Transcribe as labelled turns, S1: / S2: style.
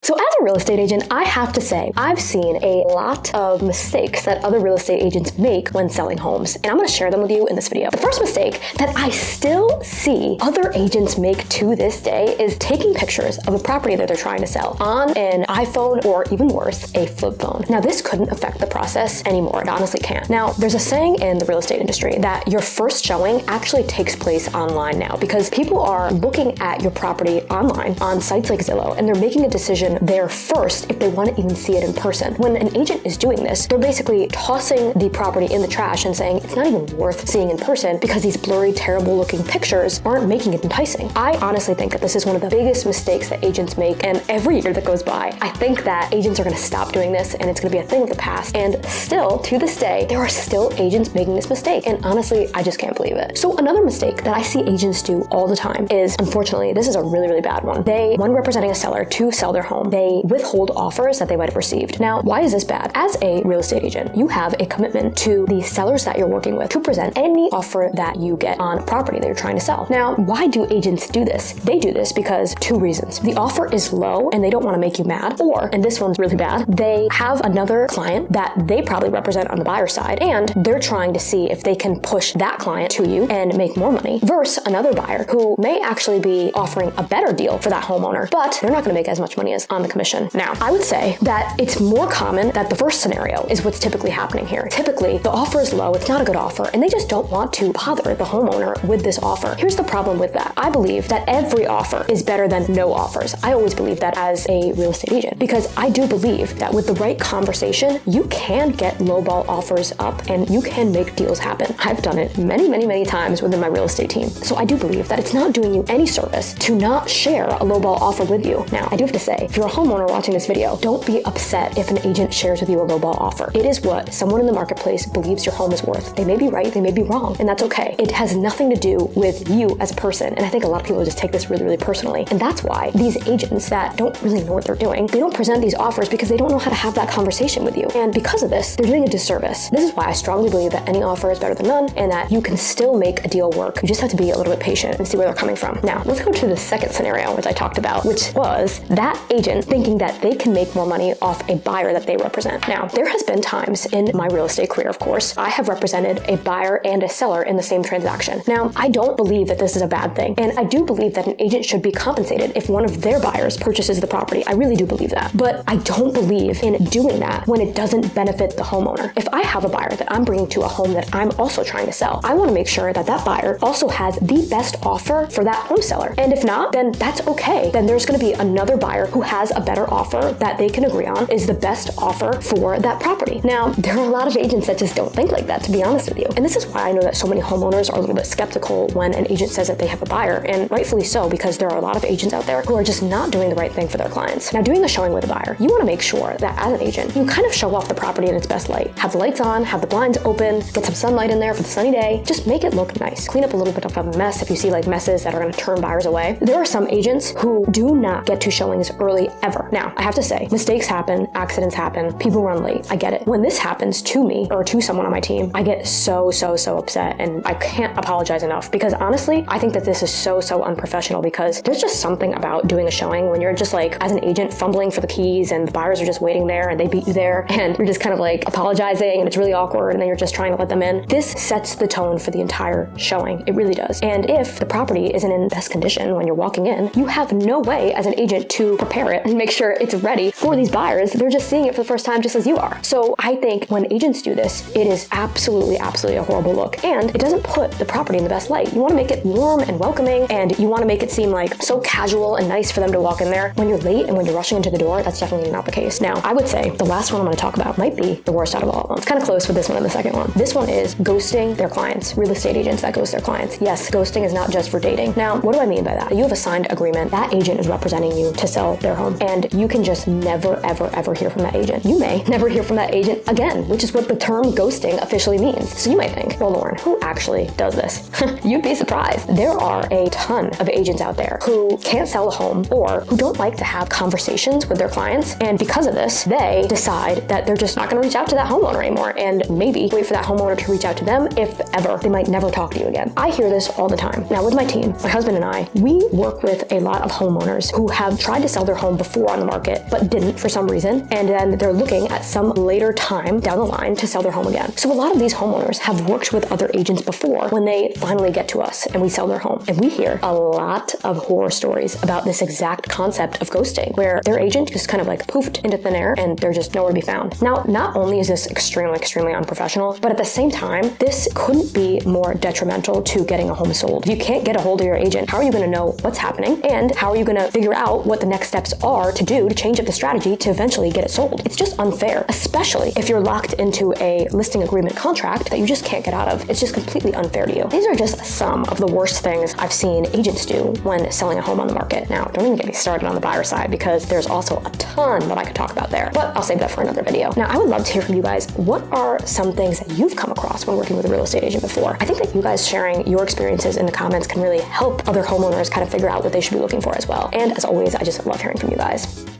S1: So as a real estate agent, I have to say, I've seen a lot of mistakes that other real estate agents make when selling homes, and I'm going to share them with you in this video. The first mistake that I still see other agents make to this day is taking pictures of a property that they're trying to sell on an iPhone, or even worse, a flip phone. Now, this couldn't affect the process anymore. It honestly can't. Now, there's a saying in the real estate industry that your first showing actually takes place online now, because people are looking at your property online on sites like Zillow, and they're making a decision there first if they want to even see it in person. When an agent is doing this, they're basically tossing the property in the trash and saying it's not even worth seeing in person because these blurry, terrible looking pictures aren't making it enticing. I honestly think that this is one of the biggest mistakes that agents make, and every year that goes by, I think that agents are going to stop doing this and it's going to be a thing of the past. And still, to this day, there are still agents making this mistake, and honestly, I just can't believe it. So another mistake that I see agents do all the time is, unfortunately, this is a really, really bad one. When representing a seller to sell their home, they withhold offers that they might have received. Now, why is this bad? As a real estate agent, you have a commitment to the sellers that you're working with to present any offer that you get on a property that you're trying to sell. Now, why do agents do this? They do this because two reasons. The offer is low and they don't want to make you mad, or, and this one's really bad, they have another client that they probably represent on the buyer side, and they're trying to see if they can push that client to you and make more money versus another buyer who may actually be offering a better deal for that homeowner, but they're not going to make as much money as on the commission. Now, I would say that it's more common that the first scenario is what's typically happening here. Typically, the offer is low, it's not a good offer, and they just don't want to bother the homeowner with this offer. Here's the problem with that. I believe that every offer is better than no offers. I always believe that as a real estate agent, because I do believe that with the right conversation, you can get lowball offers up and you can make deals happen. I've done it many, many, many times within my real estate team. So I do believe that it's not doing you any service to not share a lowball offer with you. Now, I do have to say, if you're a homeowner watching this video, don't be upset if an agent shares with you a lowball offer. It is what someone in the marketplace believes your home is worth. They may be right, they may be wrong, and that's okay. It has nothing to do with you as a person, and I think a lot of people just take this really, really personally, and that's why these agents that don't really know what they're doing, they don't present these offers because they don't know how to have that conversation with you, and because of this, they're doing a disservice. This is why I strongly believe that any offer is better than none, and that you can still make a deal work. You just have to be a little bit patient and see where they're coming from. Now, let's go to the second scenario, which I talked about, which was that agent thinking that they can make more money off a buyer that they represent. Now, there has been times in my real estate career, of course, I have represented a buyer and a seller in the same transaction. Now, I don't believe that this is a bad thing, and I do believe that an agent should be compensated if one of their buyers purchases the property. I really do believe that, but I don't believe in doing that when it doesn't benefit the homeowner. If I have a buyer that I'm bringing to a home that I'm also trying to sell, I want to make sure that that buyer also has the best offer for that home seller, and if not, then that's okay. Then there's going to be another buyer who has a better offer that they can agree on is the best offer for that property. Now, there are a lot of agents that just don't think like that, to be honest with you. And this is why I know that so many homeowners are a little bit skeptical when an agent says that they have a buyer, and rightfully so, because there are a lot of agents out there who are just not doing the right thing for their clients. Now, doing a showing with a buyer, you want to make sure that as an agent, you kind of show off the property in its best light. Have the lights on, have the blinds open, get some sunlight in there for the sunny day. Just make it look nice. Clean up a little bit of a mess if you see like messes that are going to turn buyers away. There are some agents who do not get to showings early ever. Now, I have to say, mistakes happen, accidents happen, people run late. I get it. When this happens to me or to someone on my team, I get so upset, and I can't apologize enough, because honestly, I think that this is so unprofessional, because there's just something about doing a showing when you're just like, as an agent, fumbling for the keys and the buyers are just waiting there and they beat you there and you're just kind of like apologizing and it's really awkward and then you're just trying to let them in. This sets the tone for the entire showing. It really does. And if the property isn't in best condition when you're walking in, you have no way as an agent to prepare it and make sure it's ready for these buyers. They're just seeing it for the first time just as you are. So I think when agents do this, it is absolutely a horrible look, and it doesn't put the property in the best light. You want to make it warm and welcoming, and you want to make it seem like so casual and nice for them to walk in there. When you're late and when you're rushing into the door, that's definitely not the case. Now, I would say the last one I'm going to talk about might be the worst out of all of them. It's kind of close with this one and the second one. This one is ghosting their clients. Real estate agents that ghost their clients. Yes, ghosting is not just for dating. Now, what do I mean by that? You have a signed agreement. That agent is representing you to sell their home, and you can just never ever hear from that agent. You may never hear from that agent again, which is what the term ghosting officially means. So you might think, well, Lauren, who actually does this? You'd be surprised. There are a ton of agents out there who can't sell a home or who don't like to have conversations with their clients, and because of this, they decide that they're just not going to reach out to that homeowner anymore, and maybe wait for that homeowner to reach out to them if ever. They might never talk to you again. I hear this all the time. Now, with my team, my husband and I, we work with a lot of homeowners who have tried to sell their home before before on the market, but didn't for some reason, and then they're looking at some later time down the line to sell their home again. So a lot of these homeowners have worked with other agents before when they finally get to us and we sell their home. And we hear a lot of horror stories about this exact concept of ghosting, where their agent just kind of like poofed into thin air and they're just nowhere to be found. Now, not only is this extremely unprofessional, but at the same time, this couldn't be more detrimental to getting a home sold. If you can't get a hold of your agent, how are you going to know what's happening? And how are you going to figure out what the next steps are to do to change up the strategy to eventually get it sold? It's just unfair, especially if you're locked into a listing agreement contract that you just can't get out of. It's just completely unfair to you. These are just some of the worst things I've seen agents do when selling a home on the market. Now, don't even get me started on the buyer side, because there's also a ton that I could talk about there, but I'll save that for another video. Now, I would love to hear from you guys. What are some things that you've come across when working with a real estate agent before? I think that you guys sharing your experiences in the comments can really help other homeowners kind of figure out what they should be looking for as well. And as always, I just love hearing from you guys.